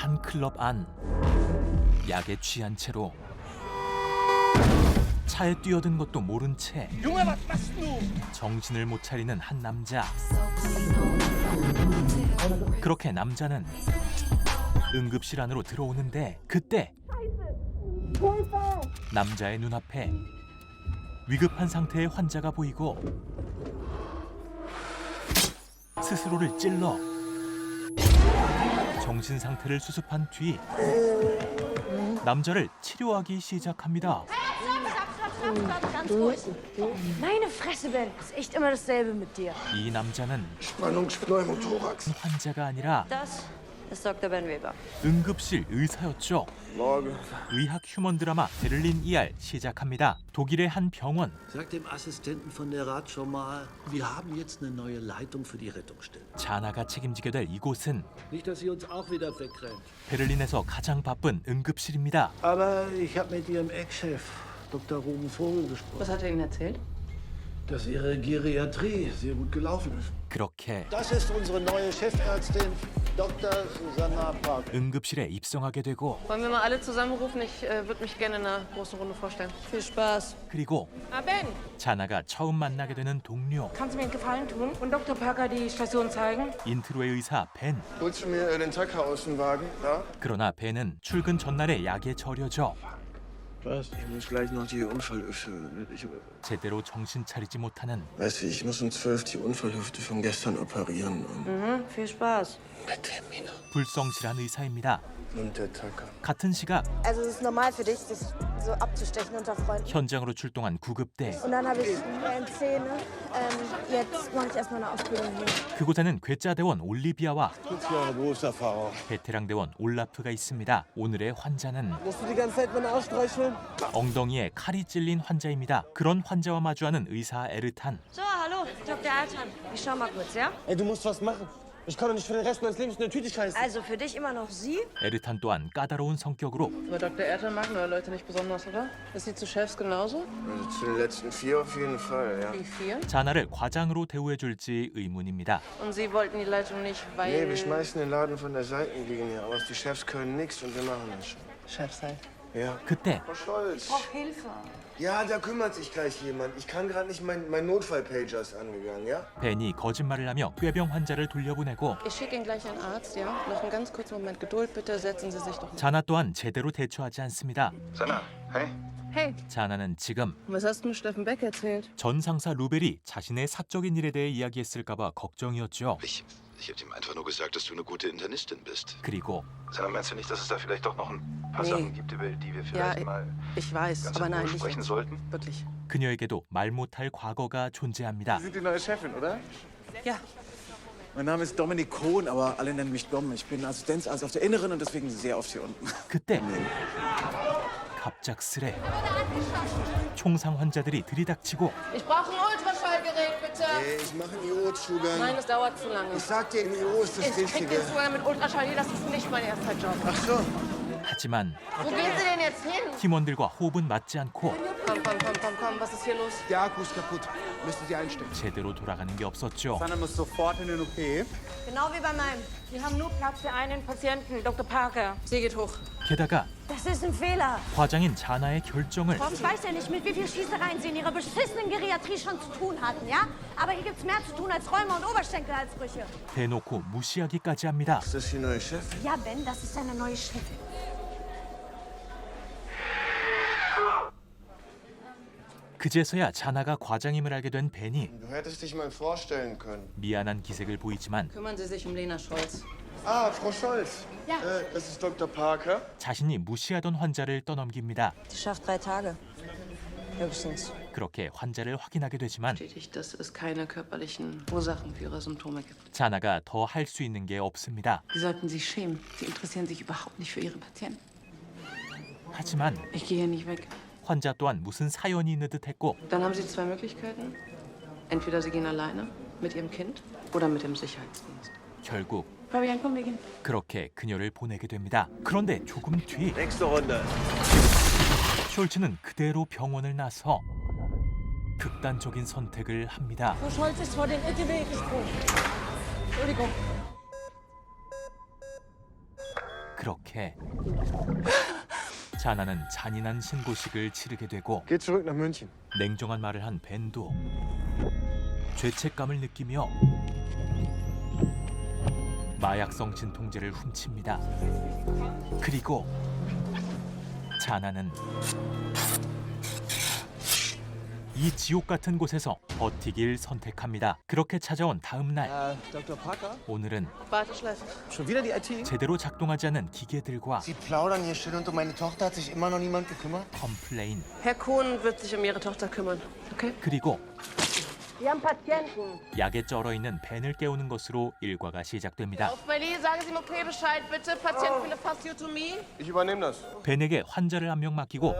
한 클럽 안. 약에 취한 채로 차에 뛰어든 것도 모른 채 정신을 못 차리는 한 남자. 그렇게 남자는 응급실 안으로 들어오는데 그때 남자의 눈앞에 위급한 상태의 환자가 보이고 스스로를 찔러 정신 상태를 수습한 뒤 남자를 치료하기 시작합니다. Ganz ruhig. Meine Fresse, Ben. Ist echt immer dasselbe mit dir. 이 남자는 Spannungspneumothorax. 환자가 아니라 Das ist Dr. Ben Weber. 응급실 의사였죠. Morgen. 의학 휴먼 드라마 베를린 ER 시작합니다. 독일의 한 병원. Sag dem Assistenten von der Rat schon mal, wir haben jetzt eine neue Leitung für die Rettungsstelle. 자나가 책임지게 될 이곳은 Nicht, dass sie uns auch wieder wegrennt. 베를린에서 가장 바쁜 응급실입니다. Aber ich habe mit ihrem Ex-Chef, Dr. Ruben Vogel, gesprochen. Was hat er Ihnen erzählt? Dass ihre Geriatrie sehr gut gelaufen ist. 그렇게 Das ist unsere neue Chefärztin, Dr. Susanna Park. 응급실에 입성하게 되고 Wollen wir mal alle zusammenrufen? Ich würde mich gerne in einer großen Runde vorstellen. Viel Spaß. 그리고 Ah, Ben, 자나가 처음 만나게 되는 동료. kannst du mir einen Gefallen tun und Dr. Parker die Station zeigen? 인트로의 의사 벤. Holst du mir den Tacker aus dem Wagen? Ja? 그러나 벤은 출근 전날에 약에 절여져 Was? Ich muss gleich noch die Unfallhüfte. 제대로 정신 차리지 못하는 Weißt du, ich muss um 12 die Unfallhüfte von gestern operieren. Und Viel Spaß. mit Termine. 불성실한 의사입니다. Und der Tacker. 같은 시각 Also es ist normal für dich, das so abzustechen unter Freunden. 현장으로 출동한 구급대. Und dann habe ich Zähne. Jetzt mache ich erstmal eine Ausbildung hier. 그곳에는 괴짜대원 올리비아와 40 Jahre Berufserfahrung. 베테랑 대원 올라프가 있습니다. 오늘의 환자는 Musst du die ganze Zeit meine ausstreicheln? 엉덩이에 칼이 찔린 환자입니다. 그런 환자와 마주하는 의사 에르탄. So, hallo, Dr. Altan. Ich schau mal kurz, ja? Ey, du musst was machen. Ich kann doch nicht für den Rest meines Lebens in der Tüte scheißen. Also für dich immer noch sie? 에르탄 또한 까다로운 성격으로 Aber Dr. Ertel mag neue Leute nicht besonders, oder? Ist sie zu Chefs genauso? Also zu den letzten 4 auf jeden Fall, ja. Die 4? 자나를 과장으로 대우해줄지 의문입니다. Und Sie wollten die Leitung nicht, weil... Nee, wir schmeißen den Laden von der Seitenlinie aus. Die Chefs können nichts und wir machen das schon. Chefs halt. Ja. 그때 Frau Scholz. Hilfe. Ja, da kümmert sich gleich jemand. Ich kann gerade nicht, mein Notfall-Pager ist angegangen, ja? 벤이 거짓말을 하며 꾀병 환자를 돌려보내고 Ich schicke Ihnen gleich einen Arzt, ja? Noch einen ganz kurzen Moment Geduld, bitte. Setzen Sie sich doch mal. 자나 또한 제대로 대처하지 않습니다. Sanna, hey. Hey, 자나는 지금 was hast du mit Steffen Beck erzählt? 전 상사 루벨이 자신의 사적인 일에 대해 이야기했을까봐 걱정이었죠. Ich habe ihm einfach nur gesagt, dass du eine gute Internistin bist. 그리고 Sanna, meinst du nicht, dass es da vielleicht doch noch ein paar Nee. Sachen gibt, über die wir vielleicht mal ich weiß, ganz aber in nein, Ruhe nicht sprechen jetzt. sollten? Wirklich. 그녀에게도 말 못할 과거가 존재합니다. Sie sind die neue Chefin, oder? Ja. Mein Name ist Dominik Kohn, aber alle nennen mich Dom. Ich bin Assistenzarzt auf der Inneren und deswegen sehr oft hier unten. 그때 갑작스레 총상 환자들이 들이닥치고 Ich brauche ein Ultraschallgerät, bitte. Ich mache einen IO-Zugang. Nein, es dauert zu lange. Ich sag dir, ein IO ist das Ich krieg Richtige. den Zugang mit Ultraschall, das ist nicht mein erster Job. Ach so. 하지만 Wo gehen Sie denn jetzt hin? 팀원들과 호흡은 맞지 않고 Komm, was ist hier los? Der Akku ist kaputt. Müssen Sie einstellen. 제대로 돌아가는 게 없었죠. Sanna muss sofort in den OP. Genau wie bei meinem. Wir haben nur Platz für einen Patienten, Dr. Parker. Sie geht hoch. 게다가 Das ist ein Fehler. 과장인 자나의 결정을 Ich weiß ja nicht, mit wie viel Schießereien Sie in Ihrer beschissenen Geriatrie schon zu tun hatten, ja? Aber hier gibt's mehr zu tun als Rheuma und Oberschenkelhalsbrüche. 대놓고 무시하기까지 합니다. Ist das die neue Chefin? Ja, Ben, das ist seine neue Chefin. 그제서야 자나가 과장임을 알게 된 벤이 Du hättest dich mal vorstellen können. 미안한 기색을 보이지만 Kümmern Sie sich um Lena Scholz. Ah, Frau Scholz. Ja. Das ist Dr. Parker. 자신이 무시하던 환자를 떠넘깁니다. Die schafft 3 Tage. Höchstens. 그렇게 환자를 확인하게 되지만 Bestätigt, dass es keine körperlichen Ursachen für ihre Symptome gibt. 자나가 더 할 수 있는 게 없습니다. Sie sollten sich schämen. Sie interessieren sich überhaupt nicht für Ihre Patienten. 하지만 Ich gehe hier nicht weg. 환자 또한 무슨 사연이 있는 듯했고 Dann haben Sie 2 Möglichkeiten. Entweder Sie gehen alleine mit Ihrem Kind oder mit dem Sicherheitsdienst. 결국 Fabian, komm, wir gehen. 그렇게 그녀를 보내게 됩니다. 그런데 조금 뒤 Nächste Runde. 숄츠는 그대로 병원을 나서 극단적인 선택을 합니다. Frau Scholz ist vor den LKW gesprungen. Entschuldigung. 그렇게 자나는 잔인한 신고식을 치르게 되고 Geh zurück nach München. 냉정한 말을 한 벤도 죄책감을 느끼며 마약성 진통제를 훔칩니다. 그리고 자나는 이 지옥 같은 곳에서 버티길 선택합니다. 그렇게 찾아온 다음 날, Dr. Parker? 오늘은 Warteschleife. Schon wieder die IT? 제대로 작동하지 않은 기계들과 Sie plaudern hier still und um meine Tochter hat sich immer noch niemand gekümmert. 컴플레인, Herr Kohn wird sich um Ihre Tochter kümmern. Okay? 그리고 Wir haben Patienten. 약에 쩔어 있는 벤을 깨우는 것으로 일과가 시작됩니다. Auf Berlin, sagen Sie im OP Bescheid, bitte. Patient für eine Fasziotomie. Ich übernehme das. 벤에게 환자를 한 명 맡기고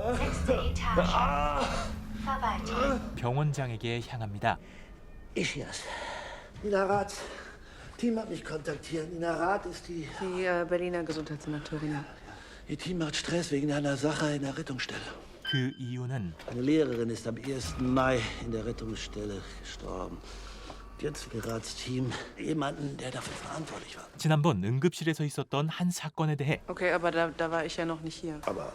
병원장에게 향합니다. Ich erst. Nina Rath. Team hat mich kontaktiert. Nina Rath ist die... Die Berliner Gesundheitssenatorin. Ihr Team hat Stress wegen einer Sache in der Rettungsstelle. 그 이유는 Eine Lehrerin ist am 1. Mai in der Rettungsstelle gestorben. Jetzt für Raths Team jemanden, der dafür verantwortlich war. 지난번 응급실에서 있었던 한 사건에 대해 Okay, aber da war ich ja noch nicht hier. Aber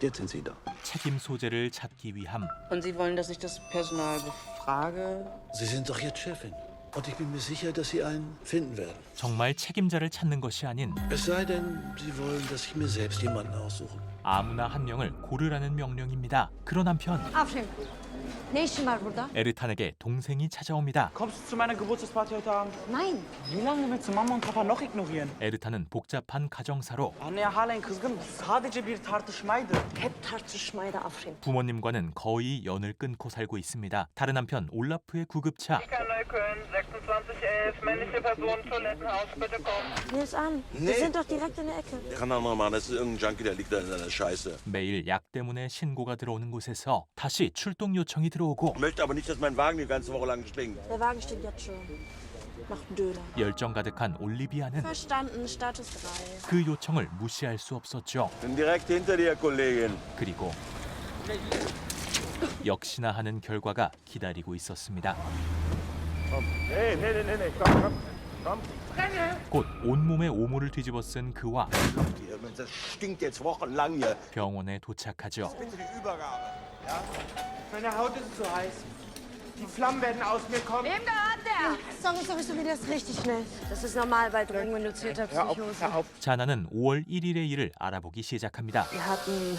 jetzt sind sie da. 책임 소재를 찾기 위함. Und Sie wollen, dass ich das Personal befrage? Sie sind doch jetzt Chefin. Und ich bin mir sicher, dass Sie einen finden werden. 정말 책임자를 찾는 것이 아닌 Es sei denn, Sie wollen, dass ich mir selbst jemanden aussuche. 아무나 한 명을 고르라는 명령입니다. 그런 한편 Aufstehen. Ne işin var burada? 에르탄에게 동생이 찾아옵니다. Kommst du zu meiner Geburtstagsparty heute Abend? Nein. Wie lange willst du Mama und Papa noch ignorieren? 에르탄은 복잡한 가정사로 Anneye halen kızgın. Sadece bir tartışmaydı. Hep tartışmaydı Afrin. 부모님과는 거의 연을 끊고 살고 있습니다. 다른 한편 올라프의 구급차 Neukölln, 2611, männliche Person, Toilettenhaus, bitte kommen. Nimm's an. Wir sind doch direkt in der Ecke. Kann doch mal machen, das ist irgendein Junkie, der liegt da in seiner Scheiße. 매일 약 때문에 신고가 들어오는 곳에서 다시 출동 요청이 들어오고 Ich möchte aber nicht, dass mein Wagen die ganze Woche lang stinkt. Der Wagen steht jetzt schon. Macht einen Döner. 열정 가득한 올리비아는 Verstanden, Status 3. 그 요청을 무시할 수 없었죠. Bin direkt hinter dir, Kollegin. 그리고 역시나 하는 결과가 기다리고 있었습니다. 곧 온몸에 오모를 뒤집어 쓴 그와 Das stinkt jetzt wochenlang hier. 병원에 도착하죠. Bitte die Übergabe. Ja? Meine Haut ist zu heiß. Die Flammen werden aus mir kommen. Wem gehört der? Sorry, der ist richtig schnell. Das ist normal bei drogeninduzierter Psychose. 자나는 5월 1일의 일을 알아보기 시작합니다. Wir hatten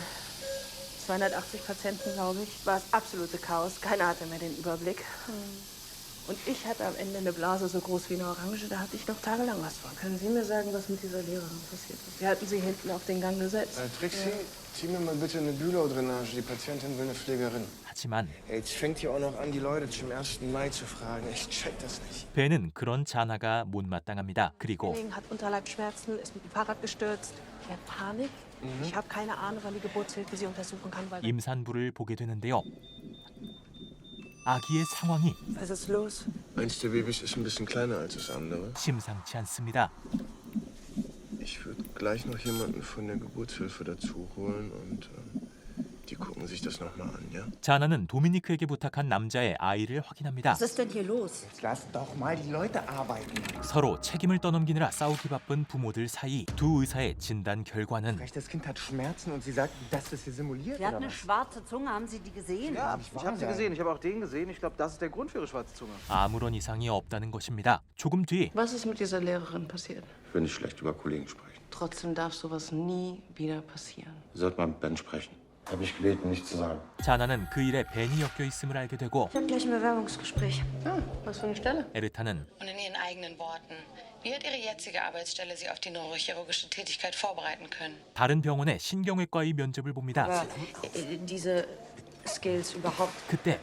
280 Patienten, glaube ich. War das absolute Chaos. Keiner hatte mehr den Überblick. Und ich hatte am Ende eine Blase so groß wie eine Orange. Da hatte ich noch tagelang was von. Können Sie mir sagen, was mit dieser Lehrerin passiert ist? Wir hatten sie hinten auf den Gang gesetzt. Trixie, zieh mir mal bitte eine Bülow-Drainage. Die Patientin will eine Pflegerin. 하지만 Ey, jetzt fängt hier auch noch an, die Leute zum 1. Mai zu fragen. Ich check das nicht. 벤은 그런 자나가 못마땅합니다. 그리고 Kollege hat Unterleibsschmerzen, ist mit dem Fahrrad gestürzt. Er hat Panik. Ich habe keine Ahnung, wann die Geburtshilfe sie untersuchen kann, weil... 임산부를 보게 되는데요. 아기의 상황이 Was ist los? Eins der Babys ist ein bisschen kleiner als das andere. 심상치 않습니다. Ich würde gleich noch jemanden von der Geburtshilfe dazu holen und die gucken sich das nochmal an, ja? 자나는 도미니크에게 부탁한 남자의 아이를 확인합니다. Was ist denn hier los? Jetzt lass doch mal die Leute arbeiten. 서로 책임을 떠넘기느라 싸우기 바쁜 부모들 사이 두 의사의 진단 결과는 Das Kind hat Schmerzen und sie sagt, dass das hier simuliert. Sie hat eine schwarze Zunge. Haben Sie die gesehen? Ja, ich habe sie gesehen. Ich habe auch den gesehen. Ich glaube, das ist der Grund für ihre schwarze Zunge. 아무런 이상이 없다는 것입니다. 조금 뒤 Was ist mit dieser Lehrerin passiert? Ich will nicht schlecht über Kollegen sprechen. Trotzdem darf sowas nie wieder passieren. Sie sollten mal mit Ben sprechen. Habe ich gebeten, nichts zu sagen. 자나는 그 일에 벤이 엮여 있음을 알게 되고 Ich habe gleich ein Bewerbungsgespräch. Was für eine Stelle? 에르탄은 Und in Ihren eigenen Worten, wie hat Ihre jetzige Arbeitsstelle Sie auf die neurochirurgische Tätigkeit vorbereiten können? 다른 병원의 신경외과의 면접을 봅니다. Diese Skills überhaupt. 그때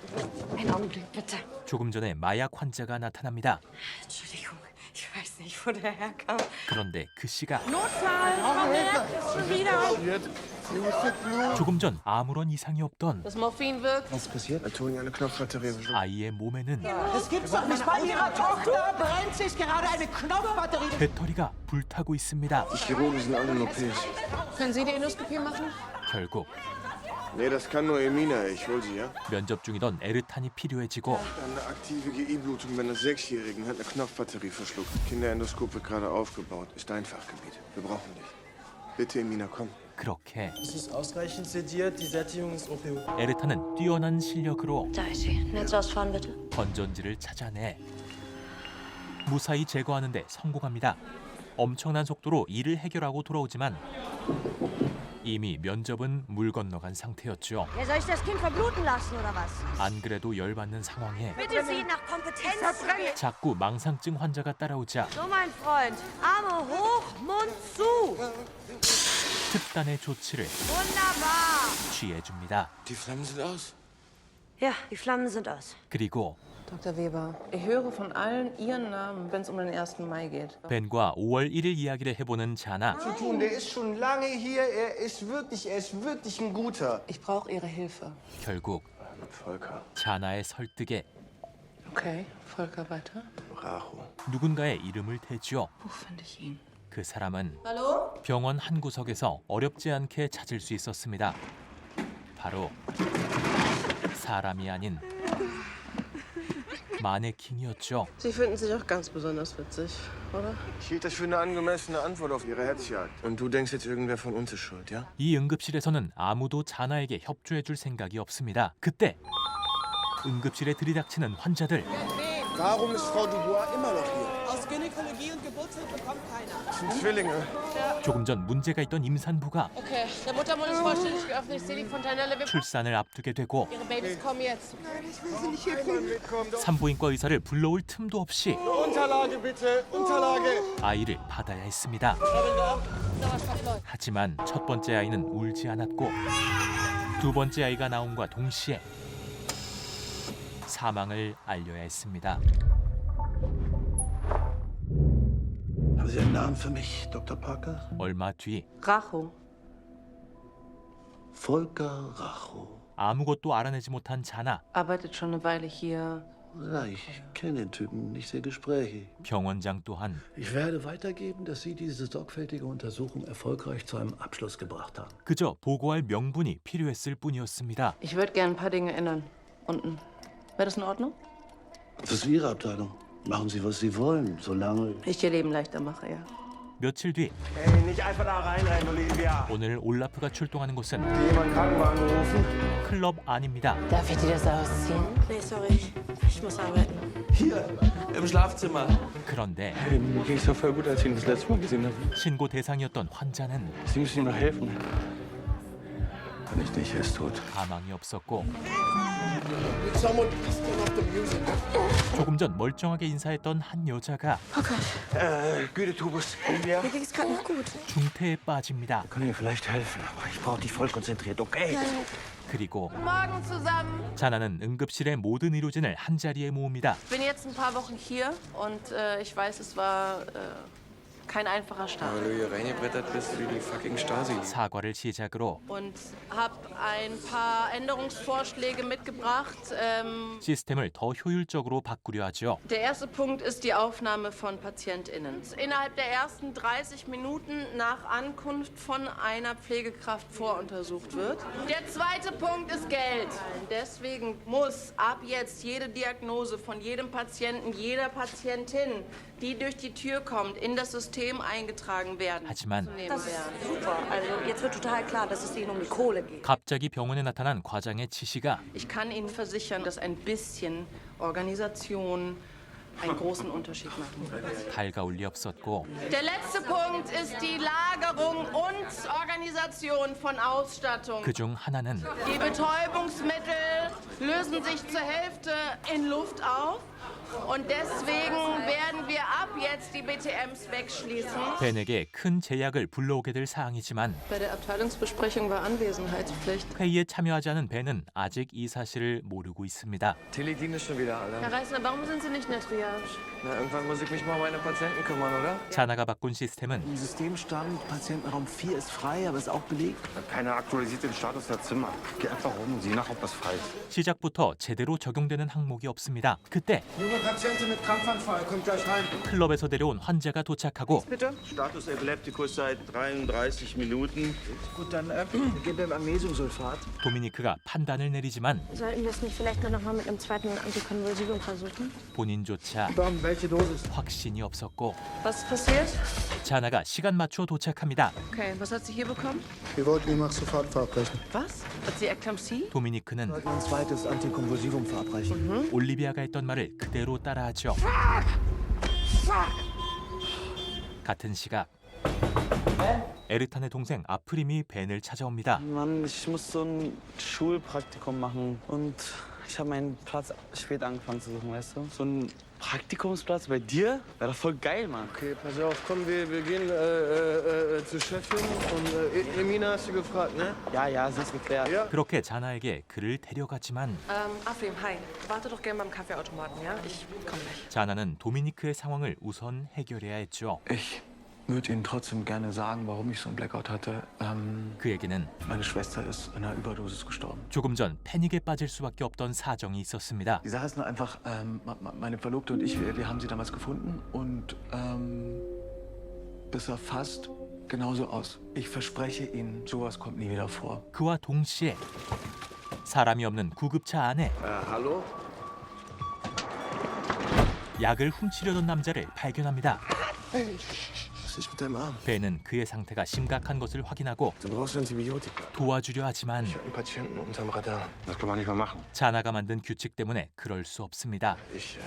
Einen Augenblick, bitte. 조금 전에 마약 환자가 나타납니다. Entschuldigung, ich weiß nicht, wo der herkam. 그런데 그 씨가 Notfall! Frau Merck, schon wieder! 조금 전 아무런 이상이 없던 Das Morphin wirkt. Was passiert? Antonia eine Knopfbatterie verschluckt. 아이의 몸에는 Das gibt's doch nicht. Bei ihrer Tochter brennt sich gerade eine Knopfbatterie. 배터리가 불타고 있습니다. Die Chirurgen sind alle in OPs. Können Sie die Endoskopie machen? 결국 Nee, das kann nur Emina. Ich hol sie, ja? 면접 중이던 에르탄이 필요해지고 Eine aktive GI-Blutung bei einer 6-Jährigen hat eine Knopfbatterie verschluckt. Kinderendoskop wird gerade aufgebaut. Ist dein Fachgebiet. Wir brauchen dich. Bitte, Emina, komm. 그렇게 Es ist ausreichend sediert, die Sättigung ist OPO. 에르타는 뛰어난 실력으로 Da ist sie. Netz ausfahren, bitte. 건전지를 찾아내 무사히 제거하는 데 성공합니다. 엄청난 속도로 일을 해결하고 돌아오지만 이미 면접은 물 건너간 상태였죠. Ja, soll ich das Kind verbluten lassen oder was? 안 그래도 열받는 상황에 Bitte Sie nach Kompetenz. 자꾸 망상증 환자가 따라오자 So, mein Freund. Arme hoch, Mund zu. 특단의 조치를 Wunderbar. 취해줍니다. Die Flammen sind aus. Ja, die Flammen sind aus. 그리고 Dr. Weber, ich höre von allen Ihren Namen, wenn es um den 1. Mai geht. 벤과 5월 1일 이야기를 해보는 자나. Zu tun, der ist schon lange hier. Er ist wirklich ein guter. Ich brauche Ihre Hilfe. 결국 Volker. 자나의 설득에 Okay, Volker, weiter. Racho. 누군가의 이름을 대죠. Wo finde ich ihn? 그 사람은 Hallo? 병원 한 구석에서 어렵지 않게 찾을 수 있었습니다. 바로 사람이 아닌 마네킹이었죠. Sie finden sich auch ganz besonders witzig, oder? Ich hielt das für eine angemessene Antwort auf Ihre Hetzjagd. Und du denkst jetzt, irgendwer von uns ist schuld, ja? 이 응급실에서는 아무도 자나에게 협조해줄 생각이 없습니다. 그때 응급실에 들이닥치는 환자들. Warum ist Frau Dubois immer noch hier? Aus Gynäkologie und Geburtshilfe kommt keiner. Das sind Zwillinge. 조금 전 문제가 있던 임산부가 Okay, der Muttermund ist vollständig geöffnet. Ich sehe die Fontanelle. 출산을 앞두게 되고 Ihre Babys kommen jetzt. 산부인과 의사를 불러올 틈도 없이 Unterlage bitte, Unterlage. 아이를 받아야 했습니다. 하지만 첫 번째 아이는 울지 않았고 두 번째 아이가 나옴과 동시에 사망을 알려야 했습니다. Haben Sie einen Namen für mich, Dr. Parker? 얼마 뒤 Racho. Volker Racho. 아무것도 알아내지 못한 자나. Arbeitet schon eine Weile hier. Ja, ich kenne den Typen, nicht sehr gesprächig. 병원장 또한 Ich werde weitergeben, dass Sie diese sorgfältige Untersuchung erfolgreich zu einem Abschluss gebracht haben. 그저 보고할 명분이 필요했을 뿐이었습니다. Ich würde gerne ein paar Dinge ändern. Unten. Wäre das in Ordnung? Das ist Ihre Abteilung. Machen Sie, was Sie wollen, solange... Ich Ihr Leben leichter mache, ja. 며칠 뒤 Hey, nicht einfach da reinrennen, Olivia. 오늘 올라프가 출동하는 곳은 Jemand Krankenwagen gerufen? 클럽 안입니다. Darf ich dir das ausziehen? Nee, sorry. Ich muss arbeiten. Hier, im Schlafzimmer. 그런데 Hey, mir ging's doch voll gut, als ich ihn das letzte Mal gesehen habe. 신고 대상이었던 환자는 Sie müssen ihm noch helfen. Kann ich nicht, er ist tot. 가망이 없었고 Someone please turn off the music. 조금 전 멀쩡하게 인사했던 한 여자가 Gütetubus. Olivia. Mir ging's gerade noch gut. 중태에 빠집니다. Kann Ihnen vielleicht helfen, aber ich brauche dich voll konzentriert, okay? 그리고 Morgen zusammen. 자나는 응급실의 모든 의료진을 한 자리에 모읍니다. Ich bin jetzt ein paar Wochen hier und ich weiß, es war kein einfacher Start. Weil du hier reingebrettert bist wie die fucking Stasi. 사과를 시작으로 Und habe ein paar Änderungsvorschläge mitgebracht. 시스템을 더 효율적으로 바꾸려 하죠. Der erste Punkt ist die Aufnahme von PatientInnen. Innerhalb der ersten 30 Minuten nach Ankunft von einer Pflegekraft voruntersucht wird. Der zweite Punkt ist Geld. Deswegen muss ab jetzt jede Diagnose von jedem Patienten, jeder Patientin, die durch die Tür kommt, in das System eingetragen werden. 하지만 Das ist super. Also jetzt wird total klar, dass es ihnen um die Kohle geht. 갑자기 병원에 나타난 과장의 지시가 Ich kann Ihnen versichern, dass ein bisschen Organisation einen großen Unterschied machen wird. 달가울 리 없었고 Der letzte Punkt ist die Lagerung und Organisation von Ausstattung. 그중 하나는 Die Betäubungsmittel lösen sich zur Hälfte in Luft auf. Und deswegen werden wir ab jetzt die BTMs wegschließen. 벤에게 큰 제약을 불러오게 될 사항이지만 Bei der Abteilungsbesprechung war Anwesenheitspflicht. 회의에 참여하지 않은 벤은 아직 이 사실을 모르고 있습니다. Teledin ist schon wieder alle. Herr Reisner, warum sind Sie nicht in der Triage? Na, irgendwann muss ich mich mal um meine Patienten kümmern, oder? 자나가 바꾼 시스템은 Im Systemstand, Patientenraum 4 ist frei, aber ist auch belegt. Keiner aktualisiert den Status der Zimmer. Geh einfach rum und sieh nach, ob das frei ist. 시작부터 제대로 적용되는 항목이 없습니다. 그때 eine Patientin mit Krampfanfall. Kommt gleich rein. 클럽에서 데려온 환자가 도착하고 Status Epilepticus seit 33 Minuten. Gut, dann gib ihm Magnesiumsulfat. 도미니크가 판단을 내리지만 Sollten wir es nicht vielleicht nur noch mal mit einem zweiten Antikonvulsivum versuchen? 본인조차 Welche Dosis? 확신이 없었고 Was ist passiert? 자나가 시간 맞춰 도착합니다. Okay, was hat sie hier bekommen? Wir wollten ihm sofort verabreichen. Was? Hat sie Eklampsie? 도미니크는 Ein zweites Antikonvulsivum verabreichen. 올리비아가 했던 말을 그대로 따라하죠. 같은 시각 에르탄의 동생 아프림이 벤을 찾아옵니다. Mann, ich muss so ein Schulpraktikum machen und ich habe meinen Platz spät angefangen zu suchen, weißt du? So ein Praktikumsplatz bei dir? Wäre doch voll geil, Mann. Okay, pass auf, komm, wir gehen zur Chefin und Emina hast du gefragt, ne? Ja, es ist geklärt. Ja. 그렇게 자나에게 그를 데려갔지만 Afrim, hi. Warte doch gerne beim Kaffeeautomaten, ja? Ich komm gleich. 자나는 도미니크의 상황을 우선 해결해야 했죠. Ich würde Ihnen trotzdem gerne sagen, warum ich so einen Blackout hatte. 그에게는 Meine Schwester ist an einer Überdosis gestorben. 조금 전 패닉에 빠질 수밖에 없던 사정이 있었습니다. Die Sache ist nur einfach, meine Verlobte und ich, wir haben sie damals gefunden und das sah fast genauso aus. Ich verspreche Ihnen, sowas kommt nie wieder vor. 그와 동시에 사람이 없는 구급차 안에 Hallo? 약을 훔치려던 남자를 발견합니다. Was ist mit deinem Arm? 벤은 그의 상태가 심각한 것을 확인하고 Du brauchst Antibiotika. 도와주려 하지만 Ich habe einen Patienten unterm Radar. Das kann man nicht mehr machen. 자나가 만든 규칙 때문에 그럴 수 없습니다. Ich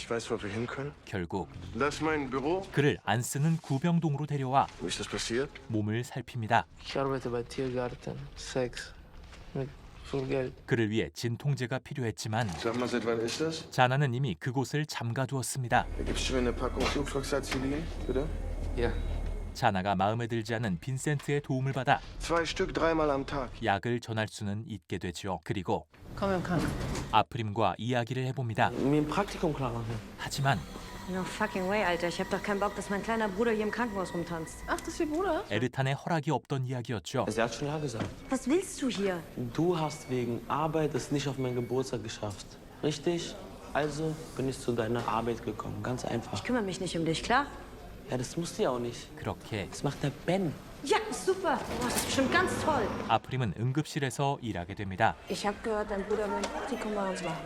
weiß, wo wir hin können. 결국 Das ist mein Büro. 그를 안 쓰는 구병동으로 데려와 Wie ist das passiert? 몸을 살핍니다. Ich arbeite bei Tiergarten. Sex. Mit viel Geld. 그를 위해 진통제가 필요했지만 Sag mal, seit wann ist das? 자나는 이미 그곳을 잠가두었습니다. Gibst du mir eine Packung Fluchloxacillin, bitte? Ja. 자나가 마음에 들지 않은 빈센트의 도움을 받아 2 Stück 3-mal am Tag. 약을 전할 수는 있게 되죠. 그리고 Komm im Kranken. 아프림과 이야기를 해봅니다. Mir ein Praktikum klar machen. 하지만 No fucking way, Alter. Ich hab doch keinen Bock, dass mein kleiner Bruder hier im Krankenhaus rumtanzt. Ach, das ist Ihr Bruder? 에르탄의 허락이 없던 이야기였죠. Sie hat schon ja gesagt. Was willst du hier? Du hast wegen Arbeit es nicht auf meinen Geburtstag geschafft. Richtig? Also bin ich zu deiner Arbeit gekommen. Ganz einfach. Ich kümmere mich nicht um dich, klar? Ja, das musst du ja auch nicht. 그렇게 Das macht der Ben. Ja, super. Boah, das ist bestimmt ganz toll. 아프림은 응급실에서 일하게 됩니다. Ich habe gehört, dein Bruder will ein Praktikum bei uns machen.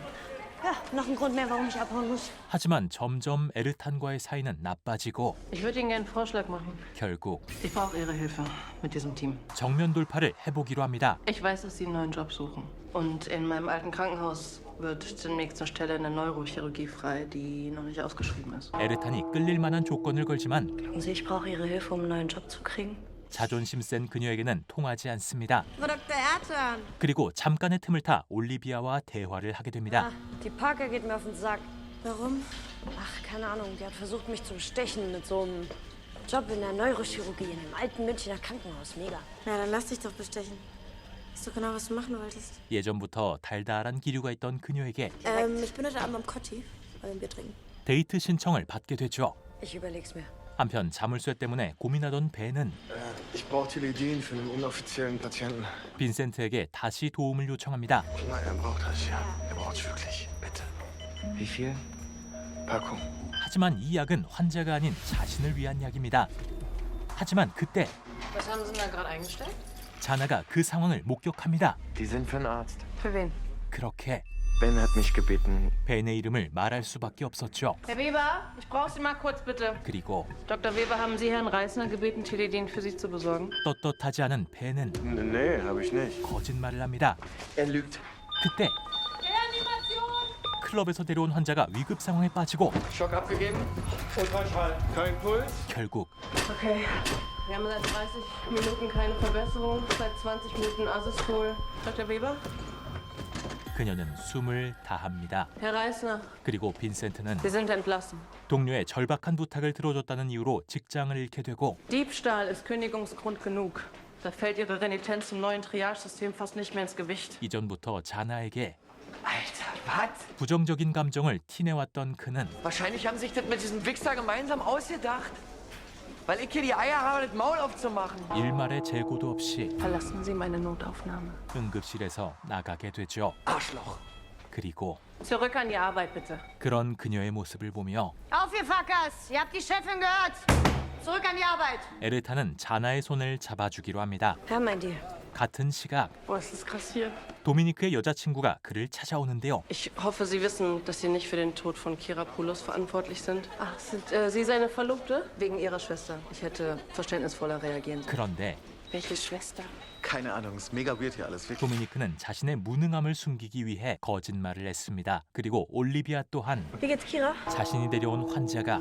Ja, noch ein Grund mehr, warum ich abhauen muss. 하지만 점점 에르탄과의 사이는 나빠지고 Ich würde Ihnen gerne einen Vorschlag machen. 결국 Ich brauche Ihre Hilfe mit diesem Team. 정면 돌파를 해보기로 합니다. Ich weiß, dass Sie einen neuen Job suchen. Und in meinem alten Krankenhaus wird demnächst eine Stelle in der Neurochirurgie frei, die noch nicht ausgeschrieben ist. 에르탄이 끌릴 만한 조건을 걸지만 Glauben Sie, ich brauche Ihre Hilfe, um einen neuen Job zu kriegen? 자존심 센 그녀에게는 통하지 않습니다. Frau Dr. Ertan. 그리고 잠깐의 틈을 타 올리비아와 대화를 하게 됩니다. Die Parker geht mir auf den Sack. Warum? Ach, keine Ahnung. Die hat versucht, mich zu bestechen mit so einem Job in der Neurochirurgie in einem alten Münchner Krankenhaus. Mega. Na, dann lass dich doch bestechen. Weißt du genau, was du machen wolltest? 예전부터 달달한 기류가 있던 그녀에게 Ich bin heute Abend am Kotti, bei dem Bier trinken. 데이트 신청을 받게 되죠. Ich überleg's mir. 한편 자물쇠 때문에 고민하던 벤은 Ich brauche Teledin für einen inoffiziellen Patienten. 빈센트에게 다시 도움을 요청합니다. Er braucht das, ja. Er braucht es wirklich. Bitte. Wie viel? Packung. 하지만 이 약은 환자가 아닌 자신을 위한 약입니다. 하지만 그때 Was haben Sie denn da gerade eingestellt? 자나가 그 상황을 목격합니다. Die sind für einen Arzt. Für wen? 그렇게 Ben hat mich gebeten. 벤의 이름을 말할 수밖에 없었죠. Herr Weber, ich brauche Sie mal kurz, bitte. 그리고 Dr. Weber, haben Sie Herrn Reisner gebeten, Teledin für Sie zu besorgen? 떳떳하지 않은 벤은 Nee, habe ich nicht. 거짓말을 합니다. Er lügt. 그때 클럽에서 데려온 환자가 위급 상황에 빠지고 Schock abgegeben. Ultraschall. Kein Puls. 결국 Okay. Wir haben seit 30 Minuten keine Verbesserung, seit 20 Minuten Asystol. Dr. Weber? 그녀는 숨을 다합니다. Herr Reisner, 그리고 빈센트는 Sie sind entlassen. 동료의 절박한 부탁을 들어줬다는 이유로 직장을 잃게 되고 Diebstahl ist Kündigungsgrund genug. Da fällt Ihre Renitenz zum neuen Triage-System fast nicht mehr ins Gewicht. 이전부터 자나에게 Alter, was? 부정적인 감정을 티내왔던 그는 Wahrscheinlich haben sich das mit diesem Wichser gemeinsam ausgedacht. Weil ich hier die Eier habe, das Maul aufzumachen. 일말의 재고도 없이 Verlassen Sie meine Notaufnahme. 응급실에서 나가게 되죠. Arschloch. 그리고 Zurück an die Arbeit, bitte. 그런 그녀의 모습을 보며 Auf, ihr Fuckers! Ihr habt die Chefin gehört! Zurück an die Arbeit! 에르타는 자나의 손을 잡아주기로 합니다. Ja, mein Deal. 같은 시각 Wo ist das kassiert? 도미니크의 여자친구가 그를 찾아오는데요. Ich hoffe, Sie wissen, dass Sie nicht für den Tod von Kira Poulos verantwortlich sind. Ach, sind Sie seine Verlobte? Wegen Ihrer Schwester. Ich hätte verständnisvoller reagieren sollen. 그런데 Welche Schwester? Keine Ahnung, ist mega weird hier alles. 도미니크는 자신의 무능함을 숨기기 위해 거짓말을 했습니다. 그리고 올리비아 또한 Wie geht's, Kira? 자신이 데려온 환자가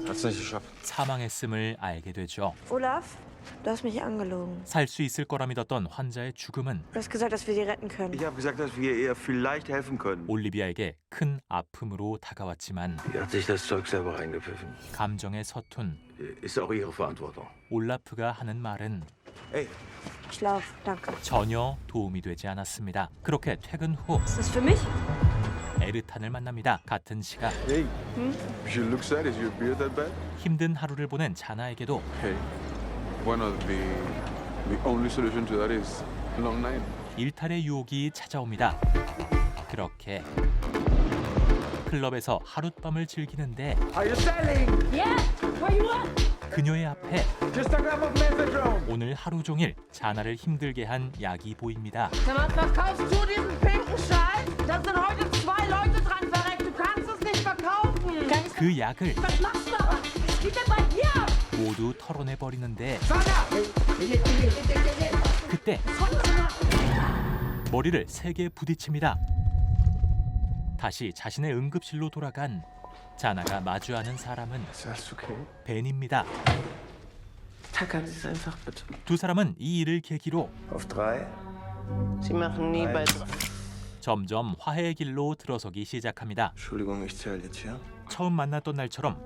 사망했음을 알게 되죠. Olaf, du hast mich angelogen. 살 수 있을 거라 믿었던 환자의 죽음은 Du hast gesagt, dass wir sie retten können. Ich habe gesagt, dass wir ihr vielleicht helfen können. 올리비아에게 큰 아픔으로 다가왔지만 Sie hat sich das Zeug selber reingepfiffen. 감정에 서툰 Ist auch ihre Verantwortung. 올라프가 하는 말은 Ey, Schlaf, danke. 전혀 도움이 되지 않았습니다. 그렇게 퇴근 후 Ist das für mich? 에르탄을 만납니다. 같은 시각 Hey, you look sad. Is your beard that bad? 힘든 하루를 보낸 자나에게도 Hey, bueno, the only solution to that is long night. 일탈의 유혹이 찾아옵니다. 그렇게 클럽에서 하룻밤을 즐기는데 Are you selling? Yeah! Where you at? 그녀의 앞에 Just a gram of methadone. 오늘 하루 종일 자나를 힘들게 한 약이 보입니다. Sag mal, verkaufst du diesen pinken Schal? Da sind heute 2 Leute dran verreckt. Du kannst es nicht verkaufen. 그 약을 Was machst du da? Gib mir bei dir! 모두 털어내 버리는데 그때 머리를 세게 부딪힙니다. 다시 자신의 응급실로 돌아간 자나가 마주하는 사람은 벤입니다. Tackern Sie es einfach bitte. 두 사람은 이 일을 계기로 Auf 3. Sie machen nie bei 점점 화해의 길로 들어서기 시작합니다. Entschuldigung, ich zähle jetzt, ja? 처음 만났던 날처럼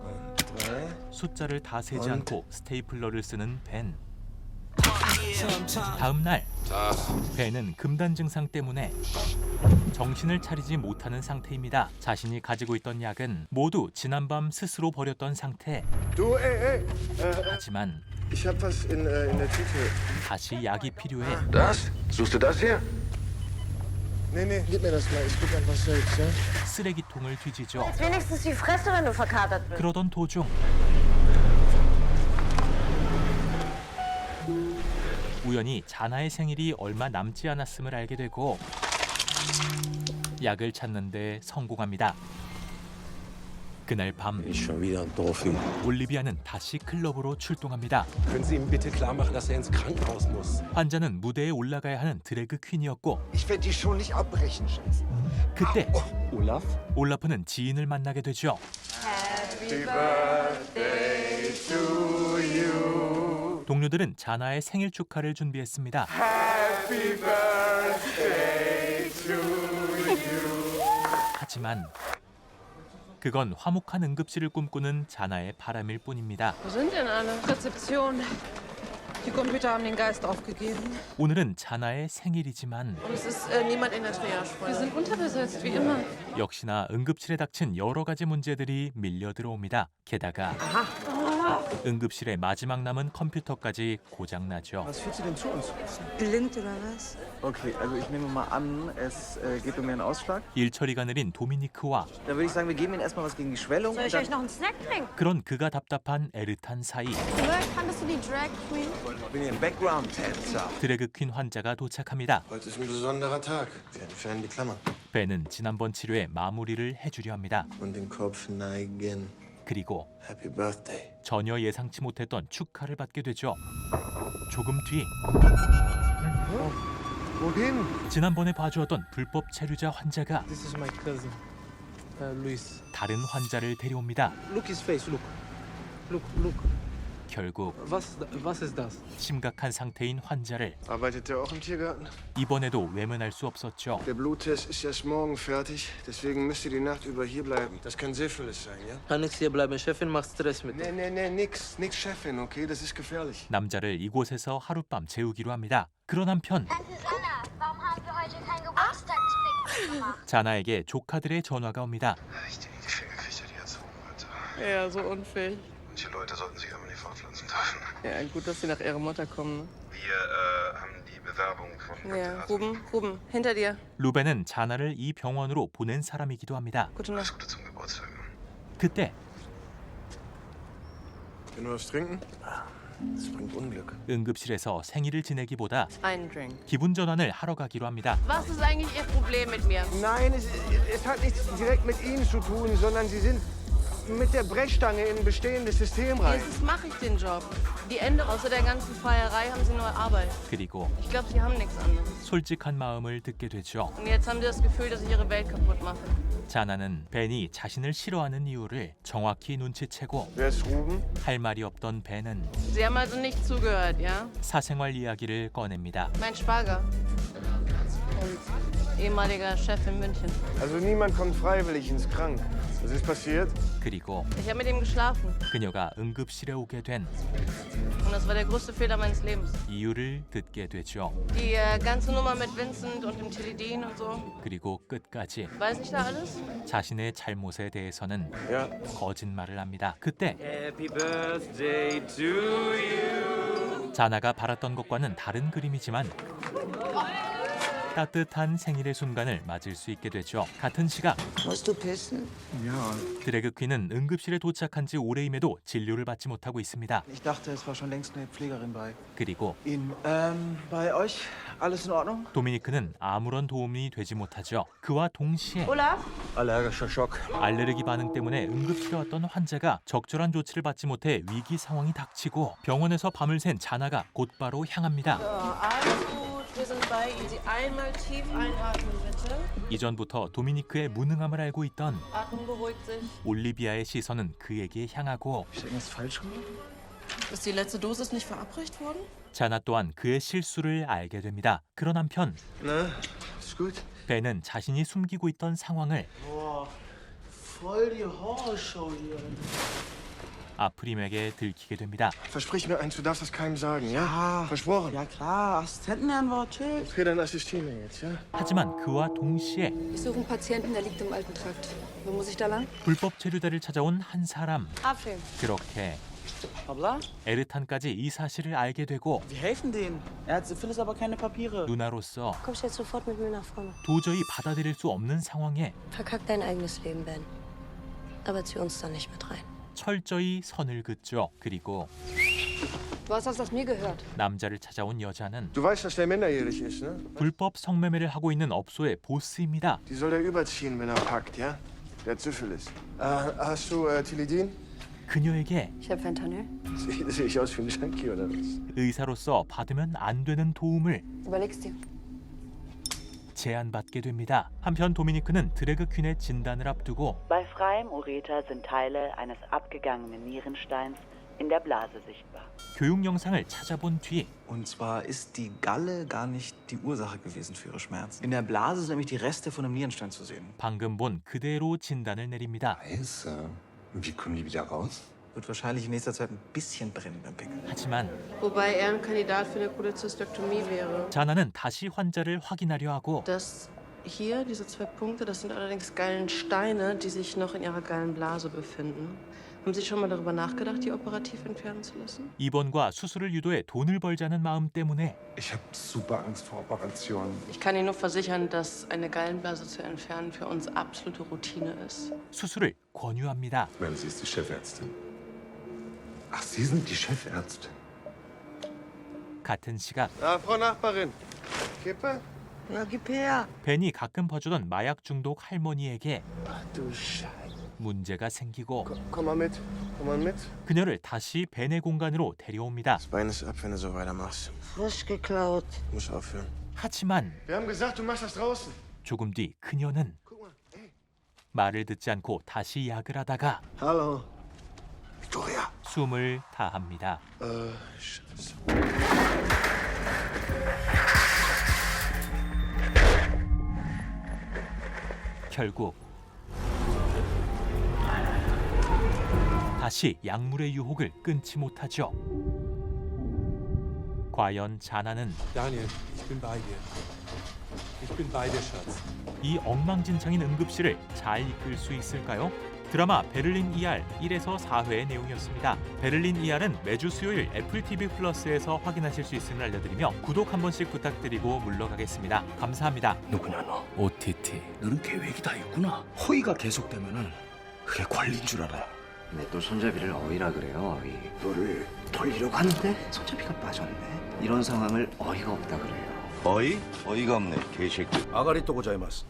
3. 숫자를 다 세지 않고 스테이플러를 쓰는 벤. 다음 날 벤은 금단 증상 때문에 정신을 차리지 못하는 상태입니다. 자신이 가지고 있던 약은 모두 지난밤 스스로 버렸던 상태. Du, ey. 하지만 Ich hab was in der Tüte. 다시 약이 필요해. Das? Suchst du das hier? Nee, gib mir das mal. Ich guck einfach selbst, ja? 쓰레기통을 뒤지죠. Jetzt wenigstens die Fresse, wenn du verkatert bist. 그러던 도중 우연히 자나의 생일이 얼마 남지 않았음을 알게 되고 약을 찾는데 성공합니다. 그날 밤 올리비아는 다시 클럽으로 출동합니다. Können Sie ihm bitte klar machen, dass ins Krankenhaus muss? 환자는 무대에 올라가야 하는 드래그 퀸이었고 Ich werde die schon nicht abbrechen, Schatz. 그때 Olaf? 올라프는 지인을 만나게 되죠. Happy birthday to you. 동료들은 자나의 생일 축하를 준비했습니다. Happy birthday to you. 하지만 그건 화목한 응급실을 꿈꾸는 자나의 바람일 뿐입니다. Wo sind denn alle? Rezeption. Die Computer haben den Geist aufgegeben. 오늘은 자나의 생일이지만 Und es ist niemand in der Triage. Wir sind unterbesetzt, wie immer. 역시나 응급실에 닥친 여러 가지 문제들이 밀려 들어옵니다. 게다가 응급실의 마지막 남은 컴퓨터까지 고장나죠. Was führt sie denn zu uns? Blind oder was? Okay, also ich nehme mal an, es geht um Ihren Ausschlag. 일 처리가 느린 도미니크와 Dann würde ich sagen, wir geben Ihnen erstmal was gegen die Schwellung. Soll ich euch noch einen Snack bringen? 그런 그가 답답한 에르탄 사이 Fandest du die Drag Queen? Ich bin hier ein Background-Tänzer. 드래그 퀸 환자가 도착합니다. Heute ist ein besonderer Tag. Wir entfernen die Klammer. 벤은 지난번 치료에 마무리를 해주려 합니다. Und den Kopf neigen. 그리고 Happy birthday. 전혀 예상치 못했던 축하를 받게 되죠. 조금 뒤 Wohin? 지난번에 봐주었던 불법 체류자 환자가 This is my cousin, Luis. 다른 환자를 데려옵니다. Look his face, look. Look. 결국 Was ist das? 심각한 상태인 환자를 Arbeitet der auch im Tiergarten? 이번에도 외면할 수 없었죠. Der Bluttest ist erst morgen fertig. Deswegen müsst ihr die Nacht über hier bleiben. Das kann Syphilis sein, ja? Kann nix hier bleiben. Chefin macht Stress mit. Nee, nix, Chefin, okay? Das ist gefährlich. 남자를 이곳에서 하룻밤 재우기로 합니다. 그런 한편 Warum haben wir heute kein Geburtstagstrick gemacht? 자나에게 조카들의 전화가 옵니다. Ich denke, die Finger kriegt er die erzogen, Alter. Ja, so unfähig. Manche Leute sollten sich aber nicht fortpflanzen dürfen. Ja, gut, dass Sie nach Ihrer Mutter kommen. Ne? Wir haben die Bewerbung von Ja, Ruben, hinter dir. 루벤은 자나를 이 병원으로 보낸 사람이기도 합니다. Gute Nacht. 그때 Will nur was trinken? Das bringt Unglück. 응급실에서 생일을 지내기보다 Einen Drink. 기분 전환을 하러 가기로 합니다. Was ist eigentlich Ihr Problem mit mir? Nein, es hat nichts direkt mit Ihnen zu tun, sondern Sie sind mit der Brechstange in ein bestehendes System rein. Jetzt mache ich den Job. Die Ende außer der ganzen Feierei haben Sie nur Arbeit. 그리고 Ich glaube, Sie haben nichts anderes. 솔직한 마음을 듣게 되죠. Und jetzt haben Sie das Gefühl, dass ich Ihre Welt kaputt mache. 자나는 벤이 자신을 싫어하는 이유를 정확히 눈치채고 Wer ist Ruben? 할 말이 없던 벤은 Sie haben also nicht zugehört, ja? 사생활 이야기를 꺼냅니다. Mein Schwager. Und ehemaliger Chef in München. Also niemand kommt freiwillig ins Krank. Was ist passiert? 그리고 Ich habe mit ihm geschlafen. 그녀가 응급실에 오게 된 Und das war der größte Fehler meines Lebens. 이유를 듣게 되죠. Die ganze Nummer mit Vincent und dem Tilidin und so. 그리고 끝까지 Weiß ich da alles? 자신의 잘못에 대해서는 Ja. 거짓말을 합니다. 그때 Happy birthday to you. 자나가 바랐던 것과는 다른 그림이지만 따뜻한 생일의 순간을 맞을 수 있게 되죠. 같은 시각 Musst du pissen? Ja, 드래그 퀸은 응급실에 도착한 지 오래임에도 진료를 받지 못하고 있습니다. ich dachte, es war schon längst eine Pflegerin bei 그리고 Ihnen. Bei euch alles in Ordnung? 도미니크는 아무런 도움이 되지 못하죠. 그와 동시에 Olaf? Allergischer Schock. 알레르기 반응 때문에 응급실에 왔던 환자가 적절한 조치를 받지 못해 위기 상황이 닥치고 병원에서 밤을 샌 자나가 곧바로 향합니다. Alles gut, wir sind bei Ihnen. Sie einmal tief einatmen, bitte. 이전부터 도미니크의 무능함을 알고 있던 Atmung beruhigt sich. 올리비아의 시선은 그에게 향하고 Ist irgendwas falsch gemacht? Ist die letzte Dosis nicht verabreicht worden? 자나 또한 그의 실수를 알게 됩니다. 그런 한편 Na, ist gut? 벤은 자신이 숨기고 있던 상황을 Boah, voll die Horrorshow hier. 아프림에게 들키게 됩니다. Versprich mir eins, du darfst das keinem sagen, ja? Versprochen. Ja klar, Assistentenantwort, chill. Okay, dann assistieren wir jetzt, ja? 하지만 그와 동시에 Ich suche einen Patienten, der liegt im alten Trakt. Wo muss ich da lang? 불법 체류대를 찾아온 한 사람. Abfilm. 그렇게 Hoppla? 에르탄까지 이 사실을 알게 되고 Wir helfen denen. Er hat Syphilis, aber keine Papiere. 누나로서 Kommst jetzt sofort mit mir nach vorne. 도저히 받아들일 수 없는 상황에 Verkack dein eigenes Leben, Ben. Aber zieh uns da nicht mit rein. 철저히 선을 긋죠. 그리고 Was hast du aus mir gehört? 남자를 찾아온 여자는 Du weißt, dass der minderjährig ist, ne? 불법 성매매를 하고 있는 업소의 보스입니다. Die soll er überziehen, wenn er packt, ja? Der hat Syphilis. Hast du Tilidin? 그녀에게 Ich habe Fentanyl. Sehe ich aus wie ein Junkie oder was? 의사로서 받으면 안 되는 도움을 Überleg's dir. 제안받게 됩니다. 한편 도미니크는 드래그 퀸의 진단을 앞두고 Bei freiem Ureter sind Teile eines abgegangenen Nierensteins in der Blase sichtbar. 교육 영상을 찾아본 뒤 Und zwar ist die Galle gar nicht die Ursache gewesen für ihre Schmerzen. In der Blase sind nämlich die Reste von einem Nierenstein zu sehen. 방금 본 그대로 진단을 내립니다. Scheiße. Wie kommen die wieder raus? Wird wahrscheinlich in nächster Zeit ein bisschen brennen beim Pickeln. 하지만 Wobei er ein Kandidat für eine Cholecystektomie wäre. 자나는 다시 환자를 확인하려 하고 Das hier, diese 2 Punkte, das sind allerdings Gallensteine, die sich noch in ihrer Gallenblase befinden. Haben Sie schon mal darüber nachgedacht, die operativ entfernen zu lassen? 입원과 수술을 유도해 돈을 벌자는 마음 때문에 Ich habe super Angst vor Operationen. Ich kann Ihnen nur versichern, dass eine Gallenblase zu entfernen für uns absolute Routine ist. 수술을 권유합니다. Wenn sie ist die Chefärztin. Ach, Sie sind die Chefärztin. 같은 시각 Frau Nachbarin. Kippe? Na, gib her. 벤이 가끔 봐주던 마약 중독 할머니에게 Ach du Scheiße. 문제가 생기고 Komm mal mit. Komm mal mit. 그녀를 다시 벤의 공간으로 데려옵니다. Das Bein ist ab, wenn du so weitermachst. Frisch geklaut. Du musst aufhören. 하지만 Wir haben gesagt, du machst das draußen. 조금 뒤 그녀는 말을 듣지 않고 다시 약을 하다가 Hallo. Victoria. 숨을 다합니다. Scheiße. 결국 다시 약물의 유혹을 끊지 못하죠. 과연 자나는 Daniel, ich bin bei dir. Ich bin bei dir, Schatz. 이 엉망진창인 응급실을 잘 이끌 수 있을까요? 드라마 베를린 ER 1에서 4회의 내용이었습니다. 베를린 ER은 매주 수요일 애플 TV 플러스에서 확인하실 수 있음을 알려드리며 구독 한 번씩 부탁드리고 물러가겠습니다. 감사합니다. 누구냐 너? OTT. 너는 계획이 다 있구나. 허위가 계속되면은 그게 권리인 줄 알아. 왜 또 손잡이를 어이라 그래요, 어이. 너를 돌리려고 하는데 손잡이가 빠졌네. 이런 상황을 어이가 없다 그래요. 어이? 어이가 없네, 개새끼. 아가리또 고자이마스.